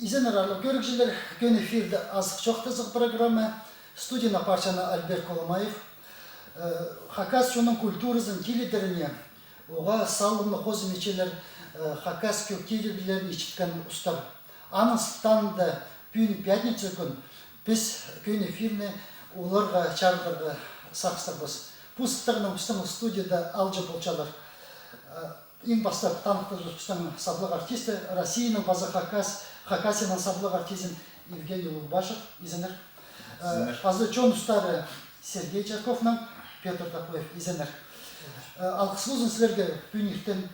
İzin görükçüler gün efirde azık çok tızık programı. Stüdyona parçanı Albert Kolomayev. Hakasçının kulturuzun kilidirine, oğa sağlımlı hozmeçeler Hakас kökkelерін içitken ustar. Anın sıftanda büyünü пятница gün biz gün efirine оларға çağırдырғы сақстырбыз. Bu sıftарының біздің студияда алжы болчалар. Ең бастап танықтырып біздің саблық артисті, Россияның базы Хакасияның саблық артизм Евгений Лубашев, изенер. Базы чон ұстары Сергей Чарковның, Петр Такоев, изенер. Алқысылызын сілерге бүгін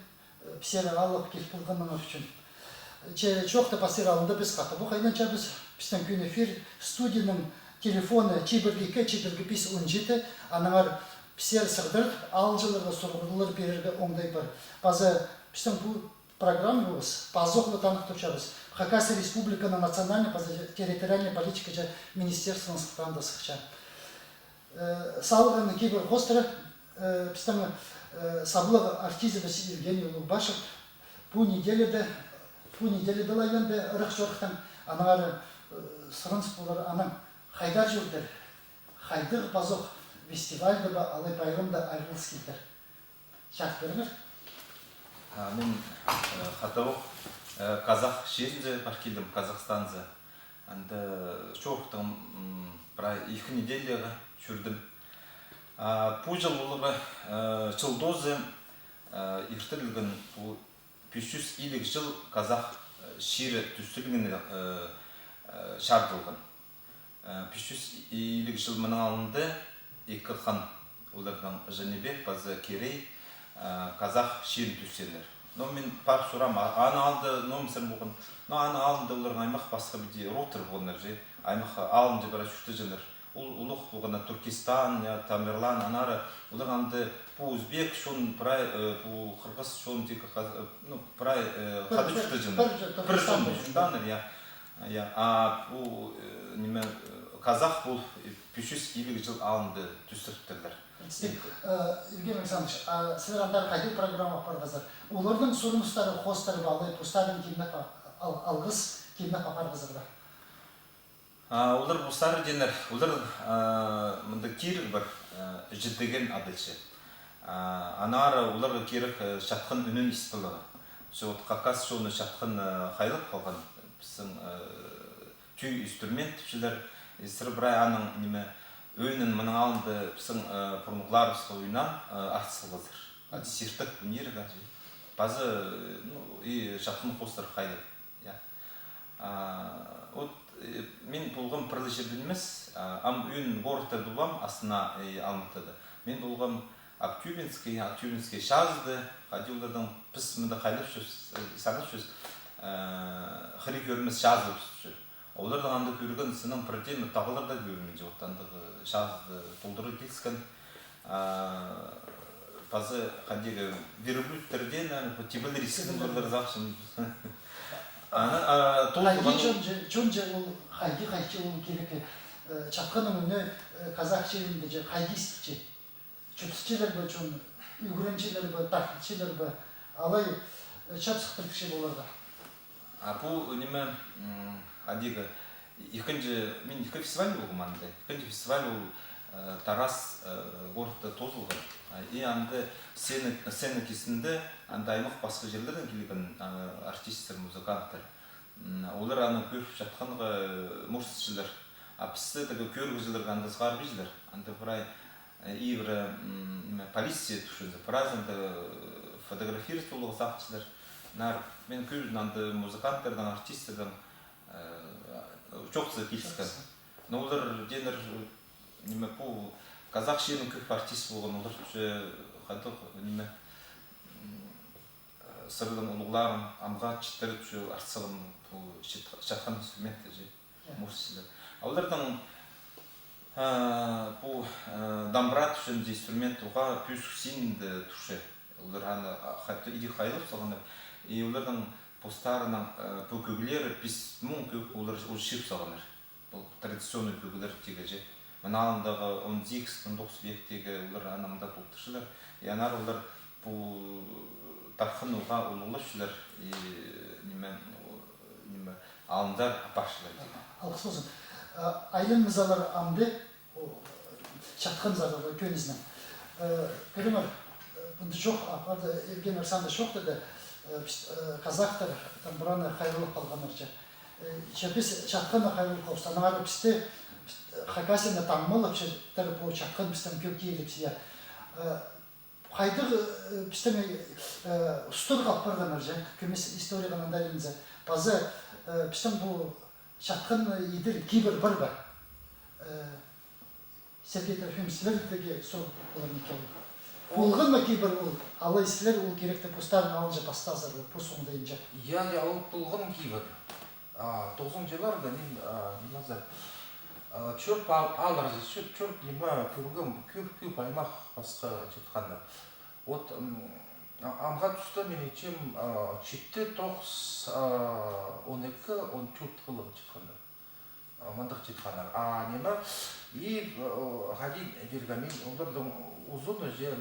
пісері алып келіп болғанның үшін. Чоқты пасыр алында біз қаты. Бұл қайданша біздің күн эфир студияның телефоны Чебіргі-517, аныңар пісер сығдыр, алжыларға сұрғылыр берерге оңдай бар. Базы біздің бұл программы болыз, базоқлы танық тұршабыз. Хакасия Республиканың национальный территориальной политика министерствоның сықтанды сықша. Сауырғының кейбір қостыры біздің саблығы артизіміз Евгений Лубашев бұл неделеде лайленді ұрық жорықтың анағары сұрынс болар аның қайдар жүрдір, қайдыр базоқ фестивальді ба алай байрымда айғылыс келдір. Шарт беріңір? Мен қатауық қазақ жерінде паркелдім, Қазақстанзы. Анды жорықтың бірай 2 неделеға жүрдім. Бұл жыл олығы жылдозы ертілген 550 жыл қазақ шері түстілігіне шардылған. 550 жыл мұның алынды екі хан олардан Женебек, базы Керей, қазақ шері түстелер. Но мен пап сұрам, аны алды, номысыр болған. Но аны алынды оларға аймақ басқа біде ротыр болғандар же. Аймақ алынды бара жүрті жындар. Ол ұлық болғанда Түркистан, Тамерлан, анары олар анды бұл өзбек, шон прай, бұл қырғыз, шон тегі прай қады жүрті жындар. Бір жындар, я. Бұл қазақ бұл 550 жыл алынды түстірттірлер. Евгений Александрович, сіздер андар қайды программа апарғыздар. Олардың сұрымыстары, қостары балай, пұстарын келмек алғыз, келмек апарғыздар. Олар бұстары денер, олар мұнда керік бір жіддеген адылшы. Анары оларға керік шатқын үнін істілігі. Қақас жоны шатқын қайлық қалған біздің түй инструмент түпшілер. Сірі бірай аның өйнің мұның алынды біздің пұрмықлар бізгі ойынан артысылғызыр. Сертік өнеріға. Базы шатқын қостыр қайлық. Мен болғым пірлі жерді емес, өйін ғорықта болғам, астына алмықтады. Мен болғам Актюбинский шазды, қады олардан біз мұнда қайлып жүз, сағып жүз, қыры көріміз шазып жүз. Олардан аңды көрген сының бірден тағыларда көрімен же, оттандығы шазды толдыры келскен. Базы қадегі верблюдтерден, тебіл рискін олар зақшым. Чонже ол қайди ол керек чапқының үні қазақ жерінде же қайди істікше. Чөпсічелер бі, чон үгіренчелер бі, тақылчелер бі, алай чапсықтыркше боларда. Бұл неме адегі мен екі фестиваль болғым аңды. Екінші фестиваль ол Тарас ғорықта тозылған. И анды сцена кесінде аңды аймақ басқа жерлерден келген артистер, музыканттар. Олар аны көріп жатқанға мұрсытшылар. Пісті көргізілер аңды сғарып ежілер. Анды бірай иврі полиция түшілді. Біразында фотографировать олығы сақтшылар. Мен көрген аңды музыканттардан, артистердан жоқсы келіскен. Но олар денер бұл қазақ жерінің көп артист болған олар қадық сырлың ұлғыларын амға четтіріп артсылым жатқан инструменті же мұрсылы. Олардан бұл дамбра түшін инструмент оға пүйсіксенді түші. Олар иде қайлып соғандар. И олардан постарының бұл көгілері піс мұң көк олар ширіп соғандар. Бұл традиционный көгілер тегі же. мыналындағы 18-19 вектегі олар анамда толтыршылар. Янар олар бұл тарқын ұлға ұлылышылар, немен алындар апашылар дейді. Алғыс болсын. Айлын мызалар амды, чатқан зарылы көнізінен. Көрімір, бұнды жоқ, апарды Евген Арсанды жоқ деді, қазақтар бұраны қайрылып қалғаныр жа. Біз чатқаны қайрылып қалыпсы. Анағары бізді Хакасияны танымалып жеттері бұл чатқан біздің көк еліпсия. Қайдық біздің ұстыр қалып барғаныр жа. Көмес историяған андайлымызы. Базы біздің бұл чатқан едір кейбір бір бар. Сергей Трофимович, сілердегі сол боларын келді. Олғын ма кейбір ол, алай сілер ол керекті постарын алынжа бастазыр, посуғындайын жа. Я ол болғын кейбір. 90 жылларда мен назар чөрп алар чөрп нема көргім көп аймақ басқа жетқанды. Вот амға тұста мен ечем четті 9-12-14 қылы жетқанды. Мандық жетқандар. Нема и хади дергамен олардың uzun же,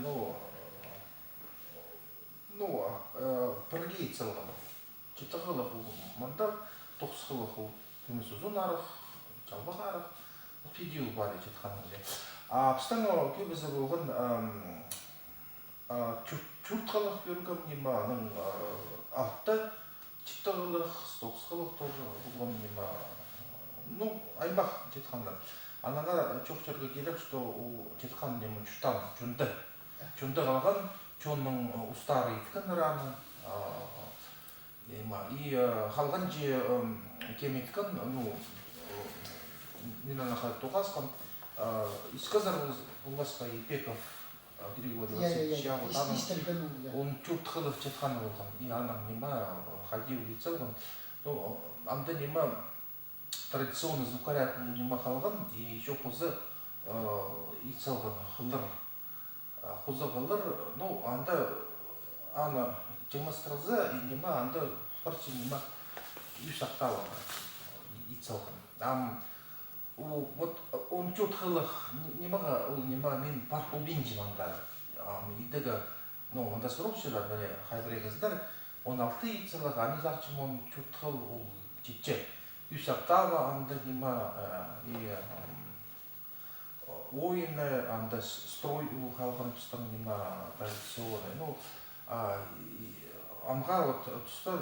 бірге етсалған. 7 қылық мандық, 9 қылық көмес uzun арық, жалбақ арық, видео бар жетқанның же. Пістің көбісі болған 4 қылық көргім неманың алтты, 7 қылық, 9 қылық болған нема. Аймақ жетқандар. Анаңа çok жерге келіп, что жетқан нема жүштан, жүнді. Жүнді қалған, чонның ұстары еткен раны. И қалған же кеметкен, мен анаға тоғасқан, исказар Уласка Ипеков, Григорий Васильевич, он 4 қылып жетқан болған. И анаң нема хади улицалған. Анда нема традиционный звукоряд нема қалған, и еще қозы итсалған қылыр. Қозы қылыр, анда ана жемастырызы, и нема анда парча нема үй сақталған итсалған. Вот он 4 қылық немаға, ол нема мен парк убин жемаңдар. Идегі, анда сұрып жүрер, қайбірі қыздар, 16 итсалық, аны зақчым он 4 қыл ол жетче. Юсактава, анда нема ойыны, анда строй қалған тұстан нема традиционный. Амға вот тұста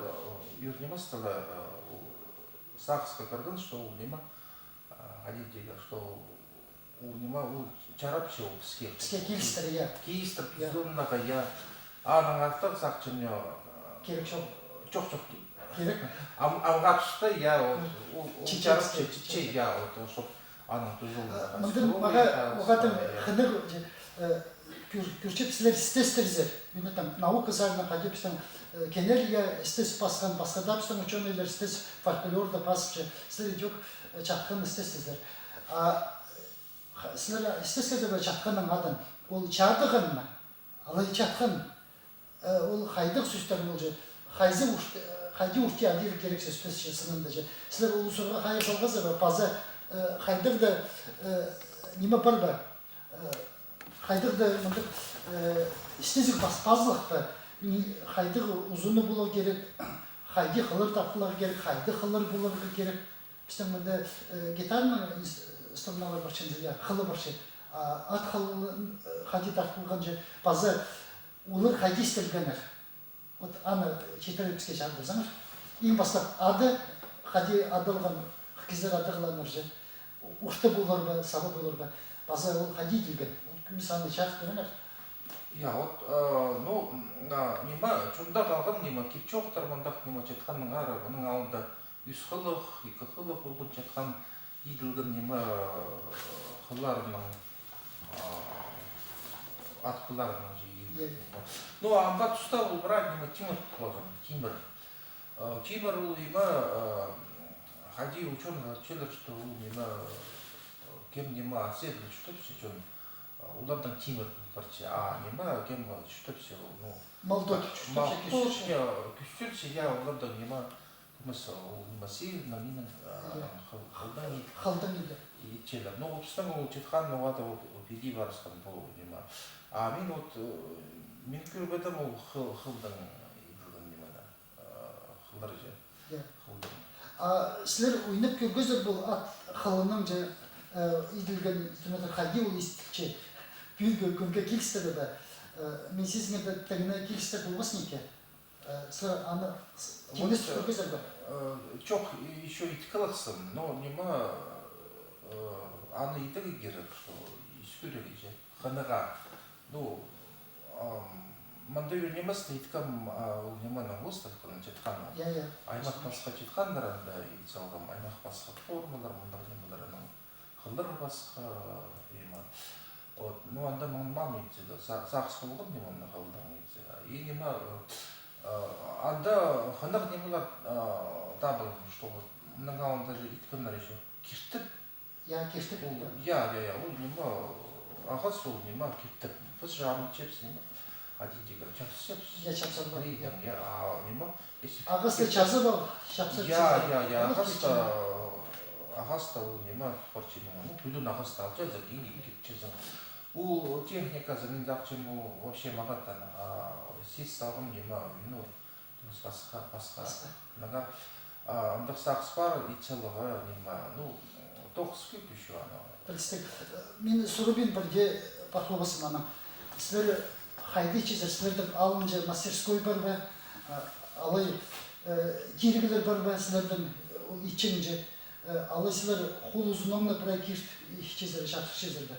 юрнемастыла сақсқа кірген, что ол нема ғадидегі, что ол нема чарапчы ол піске. Піске келістір, я. Кейістір, піздонындағы, я. Аның ақтық сақчыны керек жоқ. Жоқ. Керек? Амға тұшты, я, чарапчы, чичей, я, чтоб аның тұжылды. Мұндың оғатын қыныр көрчеп сілер істестерзер. Үні там наука зарына қадеп істен кенер я істес басқан, басқада біздің ученыйлер істес фольклорда басып, сілер жоқ чатқан істестерзер. Сілер істестерзер чатқанның адын, ол чардығын ма? Алай чатқан, ол қайдық сөздер ол же, қайды ұрти адир керексе сөз сынымда же. Сілер ол сұрға қайы қалғазы бар, базы қайдырды неме бар бар. Қайдырды істезік пазылық бар. Қайдығы ұзыны болу керек, қайды қылыр тапқылар керек, қайды қылыр болу керек. Біздің мұнда гитарның струналар бар шынзы, қылы бар ше. Ат қылын қайды тапқылған же, базы олар қайды істелгенер. Вот аны четірі бізге жағдырзаңыр. Ең бастап ады, қады адылған, қыздер адылғаныр же. Ұқты болар ба, сабы болар ба, базы ол қады дейген. Мысалы шарт көрінер. Я, вот, нема, чонда қалған нема, кепчоқтар мандақ нема жетқанның ары, оның алында 3 қылық, 2 қылық болғын жетқан иділген нема қыларының, ат қыларының жиы. Амға тұста ол бірак нема Тимір қылған, Тимір. Тимір ол нема, хади ученый отчелер, что ол нема, кем нема оседлі, что все, чон, олардан Тимір парча, нема, кем что все, Молдот, күштірші, я олардан нема, мысал, ол нема сейілдің, нема, қалдан еді. Қалдан еді. итчелер. Ну, обществен ол жетқан оғада ол биди барысқан бұл нема. А мен вот мен көрбедім ол хылдың иділдің немені. Хылдар же. Хылдың. Сілер ойнап көргөзір бұл ат хылының же иділген хаги ол естікче бүйінгі көмге келістері бі. Мен сезімді тәңіне келістер болғасын еке. Сілер аны кеңес көргөзір бі? Чок еще и ткалықсым, но нема аны идігі керек, что искүрегі же. Ханыға, ну, мандайы неместі иткам ол неманың выставканы жетқаны. Аймақ басқа жетқандар анда итсалғам, аймақ басқа формалар, мұндар немаларының қылдар басқа ема. Ну, анда мам итседі, сақсы болған неманы қалдан итседі. И нема, анда ханақ немалар табылған, что мұның алын даже иткандар еще кештіп. Кештіп. Ол нема, ағас ол нема кештіп. Біз жағын чепс нема. Адидига чапс чепс. Чапсан бар. Нема. Ағасты чазы бар, шапсы чазы. Ағаста ол нема порчи нема. Ну, бүлін ағаста алчазы, инги кетчезің. Ол техникасы мен дақчыму вообще мағаттан сес салғым нема, ну, басқа. Нағар, андық сақс бар, итчалығы нема, ну, тоқыс көп еще ана. Білістік, мен Сурубин бірде пақлобасым анам. Сілер қайды чезер, сілердің алынжы мастерской бар ба, алай киргілер бар ба, сілердің итченже, алай сілер қол ұзыныңны бір кирт чезер, шақсық чезер ба.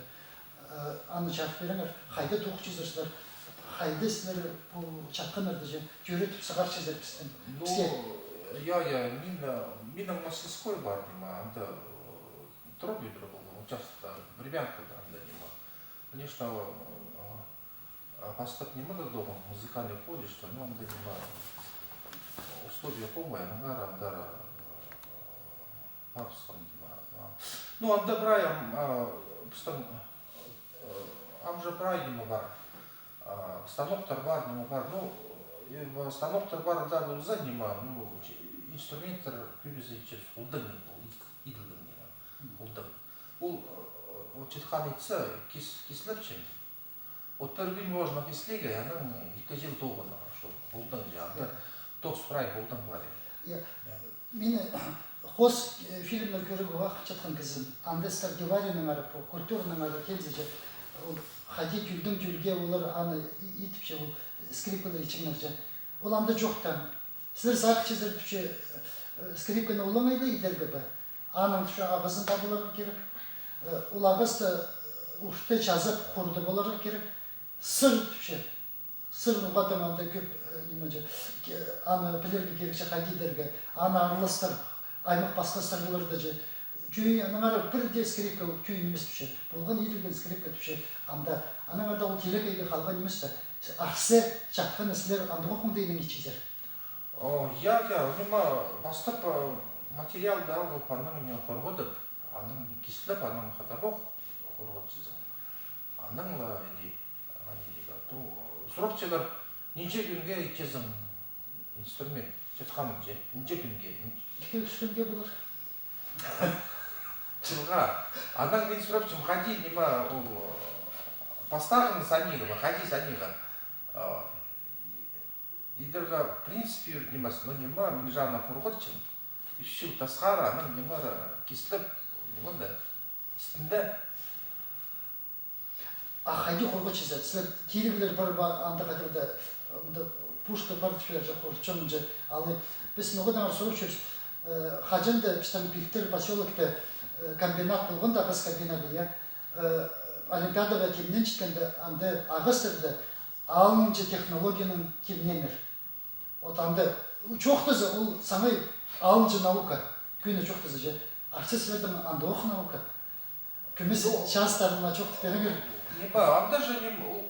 Аны шақсық беріңер, қайды тоқ чезер сілер, қайды сілер шаққанырды же, жүретіп сығар чезер бізден. Менің мастерской бар, анда дробью был, участвовал, бревянка, да, нема. Конечно, постап не надо дома, музыкальный колледж, но он нема условия помощи, андара папском нема. Ну, анда брая, амжа брай нема бар, станоктар бар, нема бар, ну, станоктар бар, да, был за нема, ну, инструментар күбізі через улдың, иділдің. Ол жетқан етсі кесіліп чем. От бір можно кесілеге, аның екі жыл тоғына, что болдың жаңғы, тоқс прай болдың бар. Мені қос фильмді көріп уақыт жатқан кезім, андестар геварияның ары, культурының ары келді же, хади күлдің күлге олар аны етіп же, скрипкалар ечіңдер же. Ол анда жоқтан. Сіздер сақ чезер түпше скрипканы оламайды идерге бі. Анын түші ағасын табылығы керек. Ол ағасты ұшты жазып құрды болары керек. Сыр түші. Сыр ұғадың анда көп немеже. Аны білерге керекше қадидерге. Аны арылыстыр. Аймақ басқастыр боларды же. Күй аныңары бірде скрипка күй немес түші. Болған еділген скрипка түші. Анда аныңарда ол телекайға қалған емес пе. Ақсы жатқан әсілер андығы құңдайының ечезер. Нема бастап материалды алып, аның мен қорғыдып, аның кесіліп, аның қатарбақ қорғыд сезім. Аның сұрапчылар неше күнге кезім инструмент жетқаным же, неше күнге? 2-3 күнге болыр. Жылға, аның мен сұрапчым қади нема постағын саниға, қади саниға. Идерға принципе немас, но нема, мен жағына қорғыдчым. Үшіл тасқара, аның немара кесіліп, болады, істінді. Қайды қорғыд чезер, сілер керегілер бар ба, анда қадырда пушка бар түшелер жа қорғычым же, алы біз ноғыдан сұрып жүрс, қажынды пістан пиктер поселокта комбинат болғанда, ағыз комбинаты, я, Олимпиадаға кемнен жеткенде, анда ағыстырды, алыныншы технологияның кемненер. Вот анда, çoğtazı, ол самай алыншы наука, күні çoğtazı же, арсесвердің анда оқ наука. Күміс шанстарына çoğты беріңер. Неба, анда же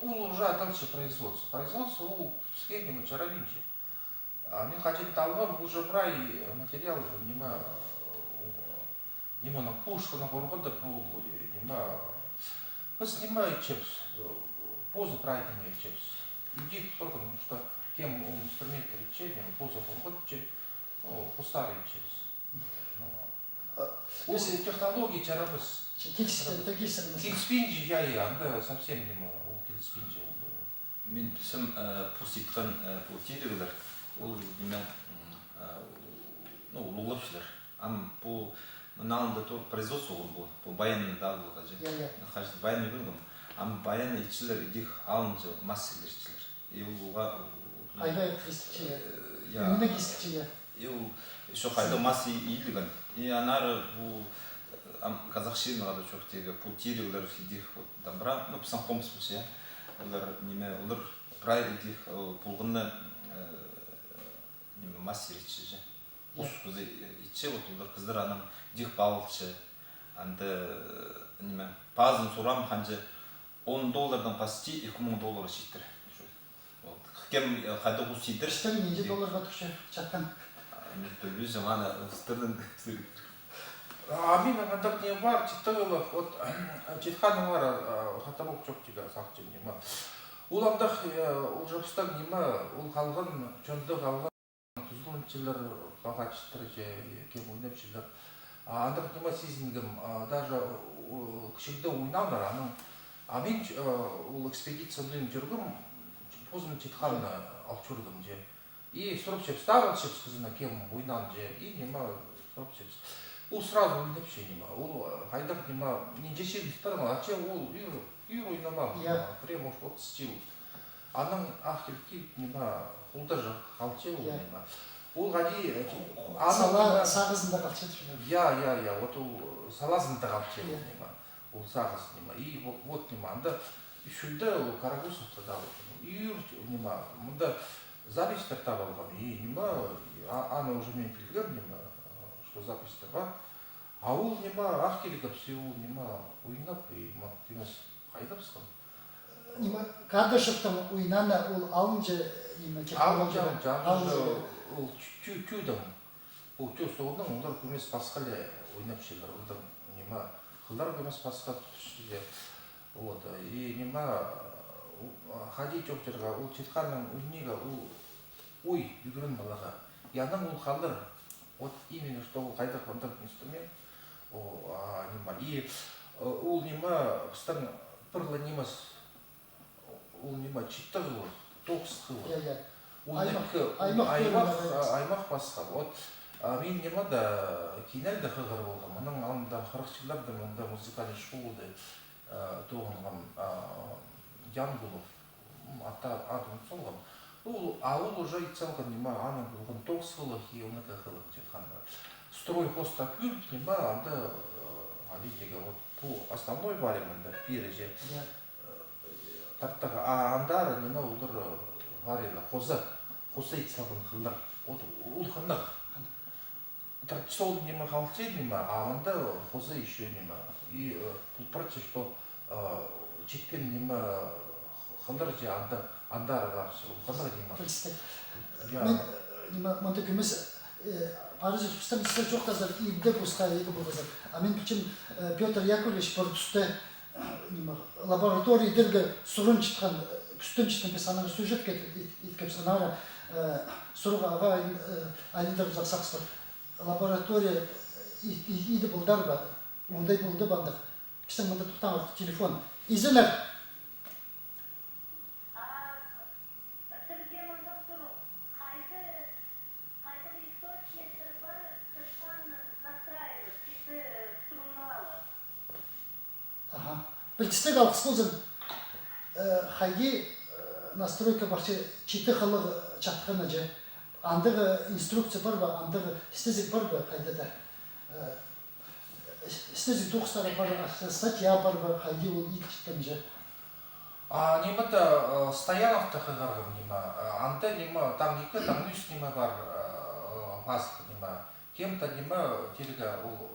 ол уже дальше производство. Производство ол среднему чаровинче. Мен хотим талғам, уже брай материал, нема на пушку, на горгода, нема. Біз нема чепс, позу прайдың чепс. Иди только, потому что кем инструмент речения, позу горгода, по старый чепс. Ол технология жарабыз. Келіспейінже я анда совсем нема, ол келіспейінже. Мен білсем пұс еткен тирегілер, ол демен ұлылапшылар. Ам бұл мыналында то производство бұл, бұл баянның дағылыға же. Қажет баян үйгінгім. Ам баян етшілер едік алынжы массерлер етшілер. И олға... Айға еткістікче, үніне кестікче. И ол еще қайда массы ийлігін. И анары бұл қазақ шерінгада жоқ тегі бұл тирегілер едік дамбыра, ну пісан қомыс болсы, я. Олар прай едік бұлғынны массер етші же. Ұш көзі етші, олар қыздар аның дик балықшы, анды пазын сұрам қанжы $10 пасти $2000 шеттір. Кем қайды құс сейдір? Штаги $10 түкші чаттан. Мен төлбей жаманы ұстырдың сүрік. Мен аңғандық не бар, четтігілі, четханың бар, қатабық жоқ тегі сақчы нема. Ол аңдақ, ол жапыстан нема, ол қалған, жонды қалған, тұзылынчылар баға четтірі же, кем ойнапшылар. Аңдақ нема сезінгім, даже кішігді ойнаудар, аның, мен ол экспедицияның жүргім, позым четханны алып жүргім же. И сұрып шеп, ставил шеп қызына кем ойнан же, и нема сұрып шеп. Ол сразу ойнапшы нема, ол қайдақ нема, мен жешелік барма, аче ол үйір ойнамам, прям уж вот стил. Аның ақылки нема, қолда жоқ, қалче ол нема. Ол ғади... Сала сағызында қалче түшілер. Я, вот ол салазында қалче ол нема, ол сағыз нема. И вот нема, анда үшілді ол Карагусовта да үйір нема, мұнда записьтер табылған, и нема, аны уже мен білген нема, что записьтер бар. А ол нема, ақкелігіп сеуіл нема, ойнап, и емес қайдапсқан. Нема, Кардашевтың ойнаны ол алынжы нема технология. Ол түйдің, ол түй соғының, олар көмес басқалы ойнапшылар, олар нема, қылдар көмес басқа түшілер. Вот, и нема, ходить жоқ жерға, ол четханның өнеге, ол ой жүгірін балаға. Яның ол қалыр, вот именно что ол қайда қондық инструмент, нема, и ол нема, қыстан пырлы немес, ол нема, читтір ол, тоқс қылы. Аймақ басқа. Вот, мен нема да кейнәл да қығыр болған, мұның алында 40-жыларда мұнда музыкальный школды тоғынған Янгулов, атым солған. Ол уже целған нема, аның болған 9 қылық, и оныка қылық жетқанда. Строй поста күрт нема, анда алитеге, вот, по основной баремында, переже. Тарттағы, андары нема, олар варила, қоза итсалған қылдар, ол қынық. Сол нема қалче нема, анда қоза еще нема. И бұл парча, что четкен нема қылдар же андары бар, қылдар нема. Мен мұнда көмес Париж пустым сіздер жоқ тазар, ибде пуста еді бұл қазар. А мен бүчім Петр Яковлевич бір түсті лаборатория діргі сұрын чытқан, күстін чытқан пес анағы сюжет еткеп санары сұрға аға айндар жақсақсы бар. Лаборатория иді бұлдар ба, ондай бұлды бандық. Кістің мұнда тұқтан телефон. Изінер! Білтістік алқыс болсын, қайге настройка баршы четі қылығы чатқаны же, андығы инструкция бар ба, андығы істезік бар ба қайда да. Істезік тоқыстары бар, статья бар ба, қайде ол ет четкен же. Немада Стояновты қығырғым нема, анда нема, там екі, там үш нема бар вазық нема. Кем-то нема, телігі ол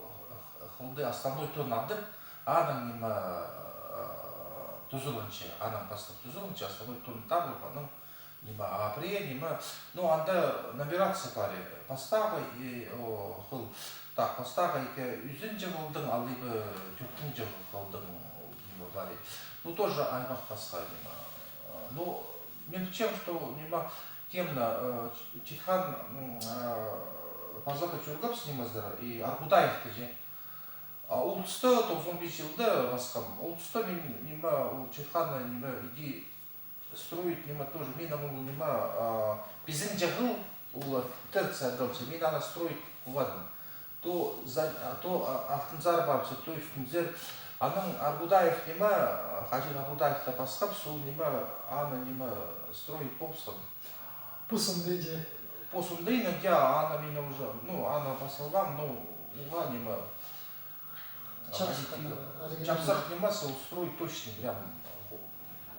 қылды основной тон адып, аның нема түзілінше, аның бастық түзілінше, основной тон табылғаның нема апре, нема. Ну, анда набирация баре, постағы, қыл, так, постағы еке үзін жығылдың, алыбы жүктің жығылдың нема баре. Ну, тоже аймақ басқа нема. Ну, мен чем, что нема кемна, Четхан Пазака Чургап снимаздар и Арбудаевты же. Ол тұста 95 жылда басқам. Ол тұста мен нема ол четқаны нема иди строить нема тоже мен ол нема біздің жағыл ол терция дальше мен ана строить бувадым. То алтынзар барса, то үстінзер аның Арбудаев нема Хажир Арбудаевта басқап сол нема ана нема строить болсын. Посундайже. Посундайна я ана меня уже ана басылган уға нема Чапсақ немасы устроить точно прям.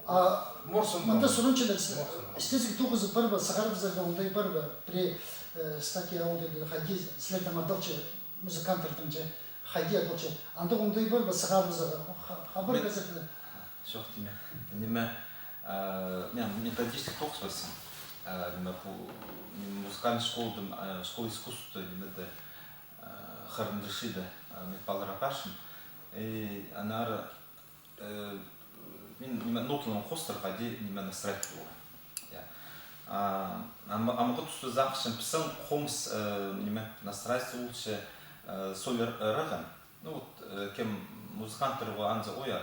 Мында сұрынчылықсы, істесік тоғызы бар ба, сағарымыздарда ондай бар ба, при статья аудиода хайди, слерден адалчы, музыканттардың же, хайди адалчы, анда ондай бар ба, сағарымыздарда, хабар газетінде? Жоқ деме. Неме, мен методический тоқс басым. Неме, музыкальный школа искусства, немеде, Харндышида, мен балар апашым. И анар мен нотаның қостырға де неме настроить болу. Амығы тұсты зақшын пісін қомыс неме настроить олшы соль рығын. Кем музыканттар ғой анза оя.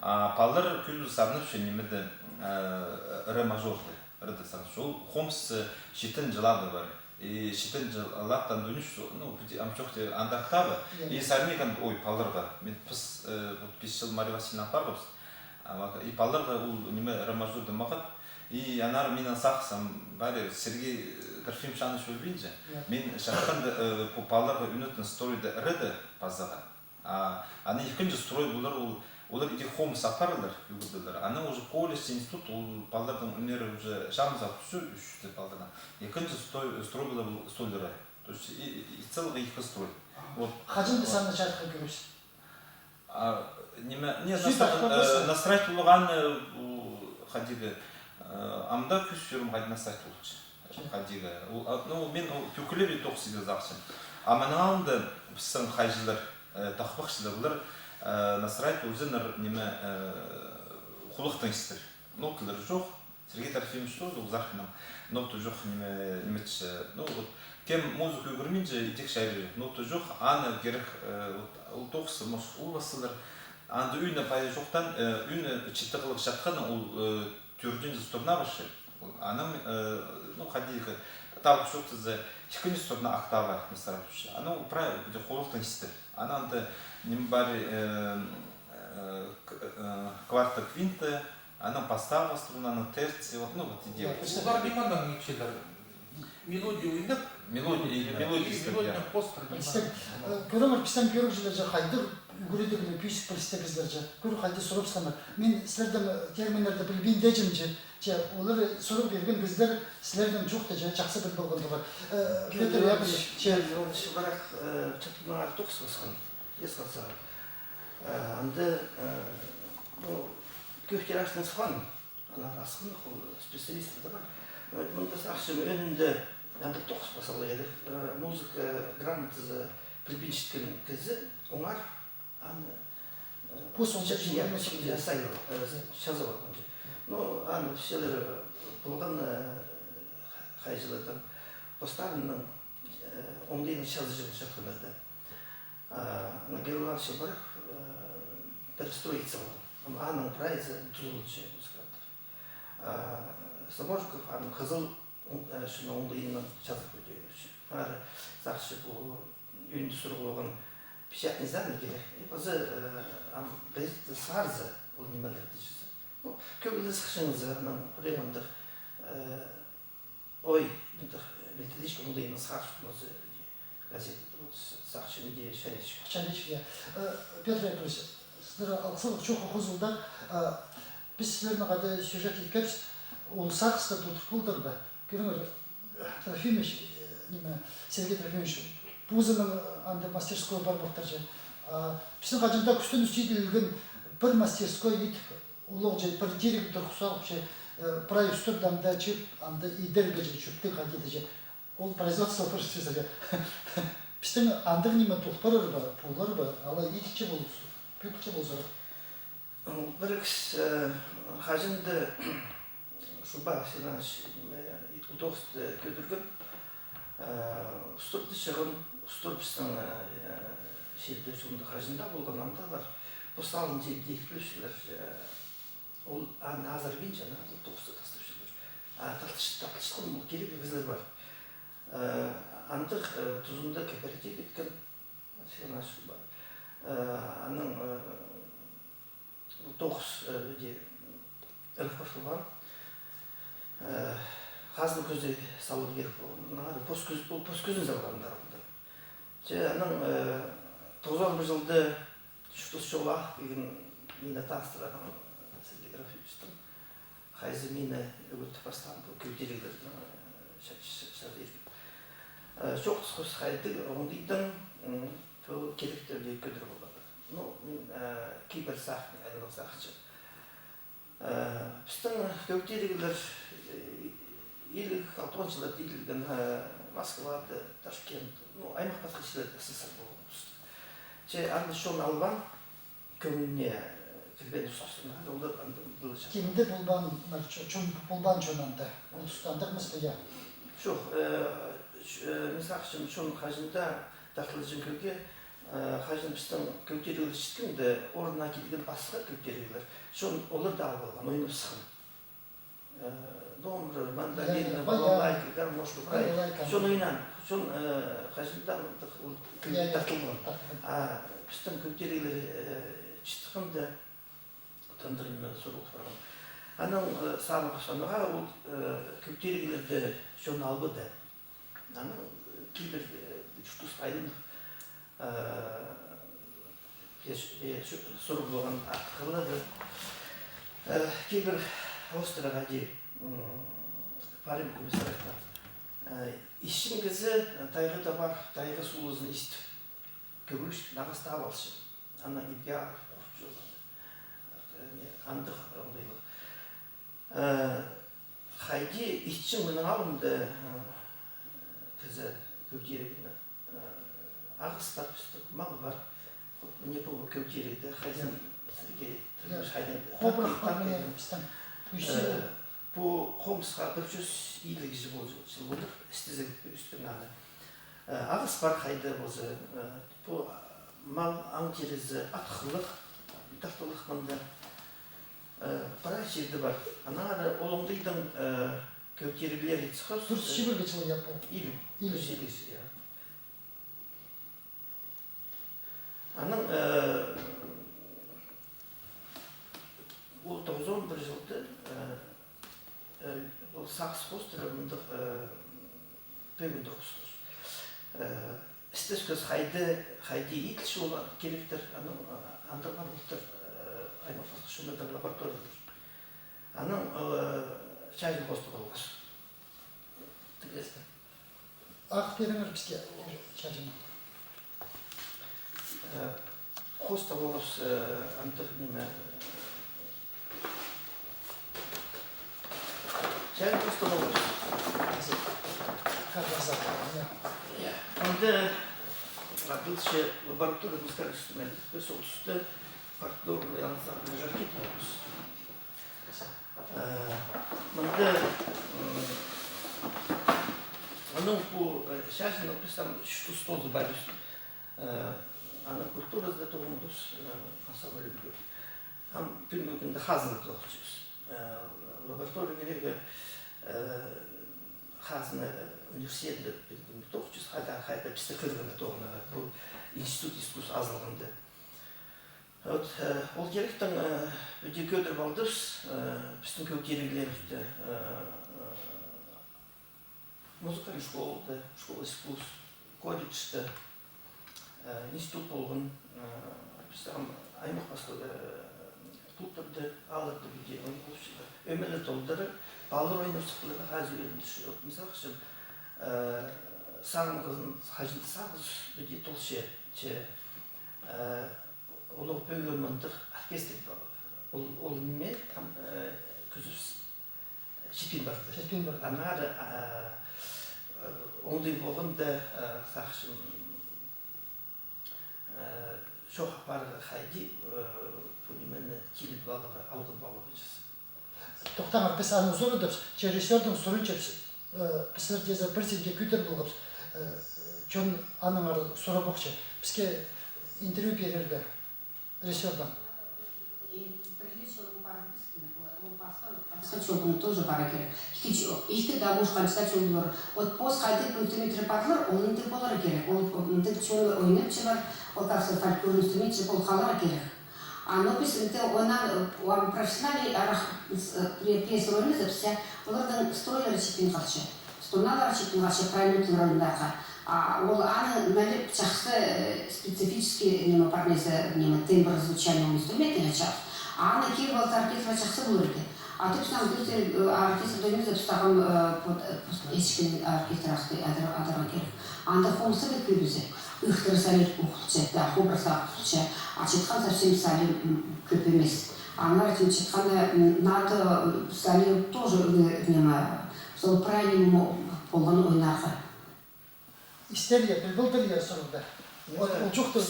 Палар күлі сарнывшы немеді ре мажорды. Ол қомыс шетін жылады бар. И шетін жылаттан дөніш, амчоқты андақтабы. И сарнекан ой палырға. Мен піс 5 жыл Мария Васильевна апарғыз. И палырға ол неме ре мажорды мағыт. И анар менен сақсам бәрі Сергей Трофим Шаныш өлбейінже. Мен шаққанды палырға үнөтін стройды іріді базаға. Аны екінші строй бұлар олар иде хомс апарылар, югудылар. Аны уже колледж, институт, ол балдардың өнері уже шамыза түсі үшті балдырдан. Екінші строй бұлар стойлары. То есть и целого их строй. Хажынды саны жарқы көріш? Не, настроить болған хадигі. Амда күш жүрім хадигі настроить болғыш. Хадигі. Мен төкілер тоқсыды зақсын. Аманалымды біздің хайжылар, тақпақшылар бұлар настроить өзінер неме құлықтың істер. Ноталар жоқ. Сергей Трофимович тоже ұзақынан ноты жоқ немечі. Кем музыку көрмейінже итек шайры. Ноты жоқ, аны керек ол тоқсы ол басылар. Анды үйіне пайы жоқтан, үйіне четтіғылық жатқаны ол түрден застұрна башы. Аным, қадейгі талық жоқтызы екінші сұрна октава настроить үші. Аны құлықтың істер. Ананды нем бari кварта квинта, она поставила струна, терция, вот идея. Удар немандан нечелер. Мелодию индік. Мелодия постер. Көрімір пістен көріп жылы жа қайдыр, үгіредігіне пүйсік білістегіздер жа. Көрі қайды сұрып сқанар. Мен сілердің терминаларды білбейін дәжім жа. Олар сұрып берген біздер сілердің жоқты жа, жақсы біл болғанды бар. Петр Яковлевич. Бірақ чатының ары тоқсы басқан. Ес қалса. Анды көптер аштың сыған. Асқын специалисттер да бар. Мұнда сақшым өнінде Надо тоқс басалы еді. Музыка грамотызы припинчіткен кезі оңар. Пус он чәчін я сайыл. Шазы бар. Ну, аны шелер болған қайжылы поставленның оңдайын шазы жылы шатқанырды. На геройлар ше барық перестроиться он. Аның прайзы тұзылычы музыканттар. Саможиков аның қызыл шunu оңдайынан жазып өтейінші. Ары сақшы бұл үйінді сұрғылығын пишат не знаю керек. Базы газетті сарзы ол немелерді жазып. Көбілі сықшыңызы, құдаймандық ой, методичка оңдайынан саршы бұлазы газетті сақшы неде шәлешік. Шәлешік, Петр Яковлевич, сіздер алқысылық чоқы қозылдар, біз сіздердің қады сюжет еткепс, ол сақсты тұтып бұлдыр ба? Көріңір, Трофимович, Сергей Трофимович, Пузының анда мастерской бар бұқтар же. Біздің қажында күстен үстейділген бір мастерской етіп, ұлық же, бір дерек тұрқысақ же, прай үстірді анда чөп, анда идерге же, чөпті қадеді же. Ол производство көрсетсе же. Біздің андық неме тұқпарыр ба, пулар ба, ала етікше болысы, пөкілше болсы. Бір кіс қажынды Шуба Силанович удобство көдірген Устурды шығын, устур біздің шерді сонда қажында болған анда бар. Бұл жеп дейікпілішілер, ол Азербайжан, тоқысты тастапшылар. Талтышқын бұл керек егізлер бар. Андық тұзында кооператив еткен, сенашыл бар. Аның тоқыс өде ұрықпашылған. Қазын көзі салу керек болған. Поскөзін залғандар. Аның 91 жылды Шүтіс жолы деген мені тастыраған Сергей Графичтің қайзы мені өтіп бастан бұл көтерелердің шәдерген. Жоқтыс қос қайды оңдайдың керектерде көдір болады. Мен кейбір сақын, әлінің сақыншы. Біздің көтерегілер 50-60 жылы дейілген Москвады, Ташкент, аймақ басқа шелерді СССР болған. Анды шоны албан көңіне кірбен ұсасына. Кімді бұлбан жонанды? Ұстандық мысты я? Жоқ, мен шоны қажында дақтылы жынкөге қажын біздің көтерілі шіткімді орнына келген басқа көтерілер. Шон олар да албалған, ойны сықын. Домыр, мандалина, балалайка, гармошка, брайка. Шон ойнан, шон қажында дақтылған. Біздің көтерелері шіткімді тандырына сұрылық барған. Аның сағын қасаныға ол көтерелерді шон албыды. Аның кейбір жұтыс қайдың сұрып болған атқылады. Кейбір Австрияға де парим комиссарықта. Ишін кізі тайғы да бар, тайғы сұлызын естіп. Көбіріш нағаста алшы. Ана ибге қорып жолды. Андық оңдайлық. Қайде ишін мұның алымды кізі көтерегіні. Ағыс бар, мал бар. Мне бұл көтерегді қайдан сірге түрмеш қайдан. Қобырық бар мені біздің. Бұл қомысқа 100 елік жыл болды. Істізік үстін аны. Ағыс бар қайды болсы. Бұл мал аң терезі атқылық, тақтылық мұнда. Парай жерді бар. Анағары олыңдайдың көтерілер етсіқыз. Дұрыс шебірге жылы япу? Илі жегесі, я. Аның ол 91 жылды сақсы қостыры мұндық пөмінді қосқыз. Істес көз қайды ет жолы керектір, андырған ұлттыр аймақсыз шумыдар лабораториялар. Аның шайын қосты болғыз. Тігесті. Ақ беріңір бізге шайын. Қосты болғыз андыр неме. Шайын қосты болғыз. Онда работающая лаборатория музыкальных инструментов, присутствует партнерный ансамбль жаркий тонус. Онда по сейчас написано, что 100 забавишь. Она культура за того, ансамбль любит. Там примерно хазан получился. Лаборатория грега хазна университетті тоқчыз қайда пісті қырғыны тоғына бұл институт искус азылғынды. Ол керектің өте көдір балдырс, пістің көтерегілерді музыкальный школды, школа искус, колледжді, институт болғын, пістің аймақ басқа клубтарды алырды бүде, өмелі толдыры, балыр ойнап сұқылығы қазы өріндіші. Мысалы үшін, сағым қызын қажынды сағыз бүде толшы, олығы бөгін мұндық оркестр бар. Ол неме күзіс жетпен барды. Жетпен барды. Анары ондай болғында сақшым шоқ бары қайды бұнымені келіп балығы, алғы балығы жасы. Тоқтаңыр, біз аны зор өдіп, режиссердің сұрын чеп, пісір тезі бір сенге күйтір болғып, жөн аның сұрап оқшы. Бізге интервью берерге режиссердан. Скачок тоже пара керек. Ихте да бушкан скачок вот пост хайдык инструмент репатлар, onun тип болар керек. Ол тип чон ойнап чыгар, ол касы фольклор инструмент чыгып халар керек. Но біз оны профессиональный пьеса рөлі запися, олардан стройлар чипин қалшы. Струналар чипин қалшы праймутын ролындарға. Ол аны налеп жақсы специфический тембр звучания инструмента начал. Аны кейбір оркестр жақсы болар екен. Тут нам оркестр доймыз запыстаған ешкен оркестр адырған керек. Анда холсы да көбізі. Ихтер салет ухтче, да, образа ухтче, а читхан совсем сали көп емес. Ана этим читхана надо сали тоже внимание, чтобы правильно болған ойнарға. Истерия, білдірге сұрылды. Ол жоқты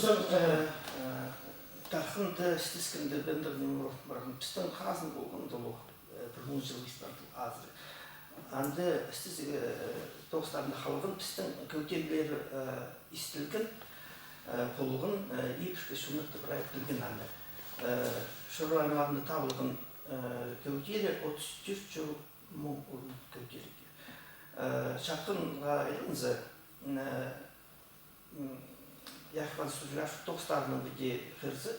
Тархынды стискінді бендірдің бұрын пістің қазын болған долу бір 10 жыл истантыл азыр. Анды стизігі тоғыстарында қалығын пістің көтелбері истілген қолығын епішкі шумықты бірай білген анды. Шыру аймағында табылған көтелі 34 жыл мұң көтеліге. Шақынға еліңізі Яхван Сужраш тоғыстарының біде ғырзы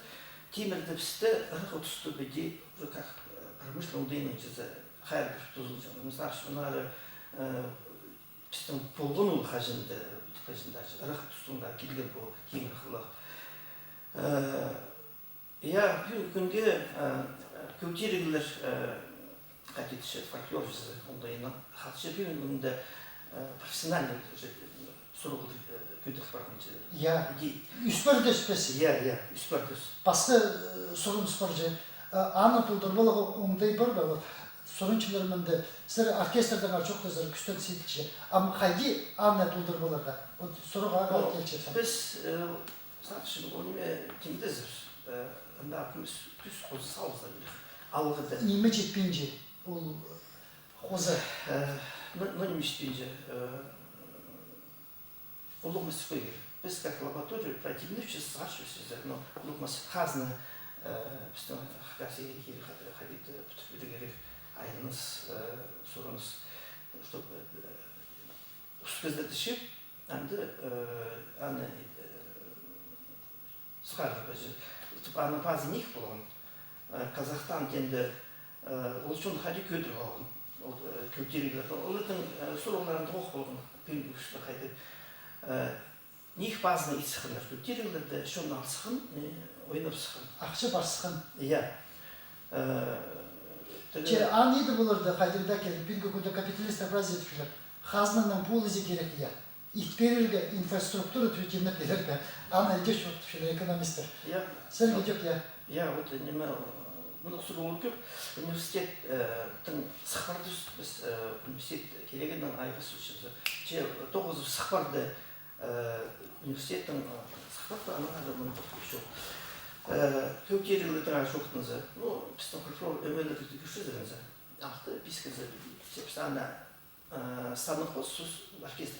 темірді пісті ұрғы біде как промышленный деймінчізі қайыр бір тұзыл жаңы. Мысар шынары пістің полғын ұл қажынды, ұрғы тұстында келген бұл темір қылық. Бүгін күнде көтерігілер қатетіші фольклор жүзі ондайынан қатшы бүгін күнде профессиональный сұрғылды көтіп барғанчы. Үспірді үспесі. Үспірді. Басқа сұрын үспірді. Аны пұлдырбылығы оңдай бар ба? Сұрыншыларымынды сіздер оркестрдің арчоқты зір күштен сейтілші. Ам қайди аны пұлдырбыларға? Сұрыға аға келші. Біз сақшын оныме кемді зір. Анда күміз күз қозы сауыздар. Алғыды. Неме жетпейінже? Ол қозы. Неме жетпейінже? Улуг мастерской. Без как лабораторию противных сейчас сращиваешься, но улуг мастерской хазна, что хакаси или ходит потом айнус сурунс, чтобы успеть шип, анды аны схаржу бежит. Ана базы них был Казахстан кенде улчун хади көтір болған. Көтерегілер. Олардың суруларын тоқ болған. Пелгүшті қайды. Них базны исхыныр. Көтерегілерді шон алсықын, ойнап сықын. Ақшы бар сықын. Ан еді бұлырды қайдырда келді. Пелгі көді капиталист образет күлір. Қазнының пулызы керек я. Итперерге инфраструктура түйетемді берерге. Аны әдеш өтіп экономистер. Сәл өтеп я. Вот неме мұны сұруылы көп. Университеттің сықпарды біз университет керегеннен айғыз үшізі. 9 сықпарды университеттің сықпарды анағады мұны бұқып шоу. Көкерілердің айшоқтыңызы. Біздің фольклор өмелі күшізігіңізі. Ақты бискізі. Ана станық қосыз оркестр.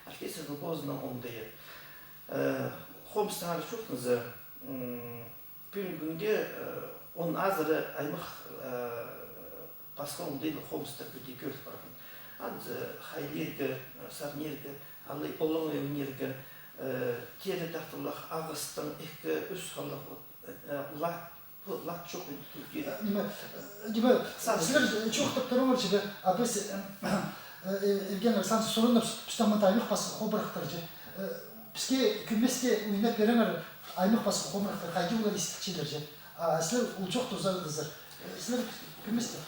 Оркестрдің бозынан оңдайы. Хомстың айшоқтыңызы бүгінге оның азыры аймақ басқа оңдайлы хомстар көде көріп барған. Анды хайлергі, сарнергі, алай олың өңергі, тері тақтылық, ағыстың, екі үс қалық, лат жоқ өңді. Деме, сіздер жоқтып тұрыңыр жібі, біз Евген Александр Сурынов пүстамын аймақ басы қобырықтыр же. Бізге күместе ойнап беріңір аймақ басы қобырықтыр, қайды олар естікшелер же. Сіздер ол жоқ тұзардызыр. Сіздер күместе.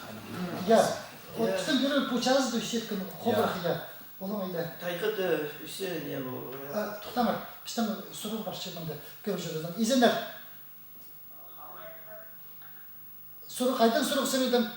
Біздің беру пучазды үсеткін қобырық я. Олың айда. Тайқыды үсе не бұл? Тұқтамыр, біздің сұрық баршы мұнда көріп жүрдім. Изендер. Сұрық, айдан сұрық сөйледім.